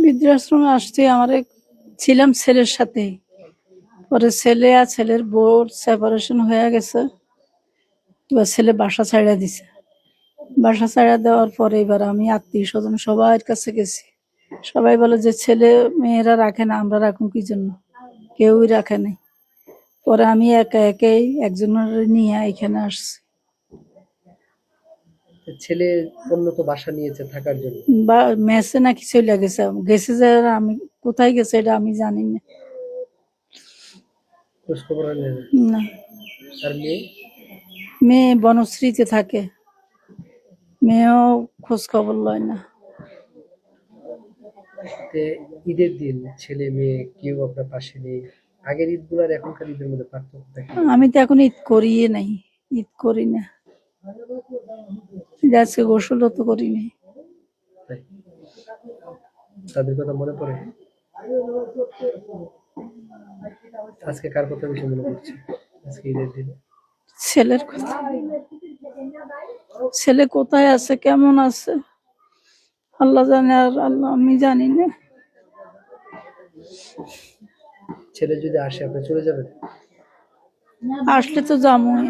বৃদ্ধাশ্রমে আসছি ছিলাম ছেলের সাথে। পরে ছেলে আর ছেলের বউর সেপারেশন হয়ে গেছে। এবার ছেলে বাসা ছাইড়া দিছে। বাসা ছাইড়া দেওয়ার পরে এবার আমি আত্মীয়-স্বজন সবার কাছে গেছি। সবাই বলে যে ছেলে মেয়েরা রাখে না, আমরা রাখুন কি জন্য? কেউই রাখে নাই। পরে আমি একা একাই একজনের নিয়ে এখানে আসছি। ছেলে অন্য তো বাসা নিয়েছে থাকার জন্য। বা মেসে নাকি চলে গেছে। গেছে যে আমি কোথায় গেছে এটা আমি জানি না। খোঁজ খবর নেই না। আর মেয়ে বনশ্রীতে থাকে। মেয়েও খোঁজ খবর লয় না। ঈদের দিন ছেলে মেয়ে কেউ আপনার পাশে নেই। আগের ঈদ গুলার এখনকার ঈদের মধ্যে পার্থক্য থাকে? আমি তো এখন ঈদ করিয়ে নাই, ঈদ করি না। আজকে গোসলও তো করিনি। তাদের কথা মনে পড়ে? আজকে কার কথা বেশি মনে পড়ছে আজকে ঈদের দিন? ছেলের কথা। ছেলে কোথায় আছে, কেমন আছে আল্লাহ জানে, আর আল্লাহ, আমি জানি না। ছেলে যদি আসে আপনি চলে যাবেন? আসলে তো যাবোই।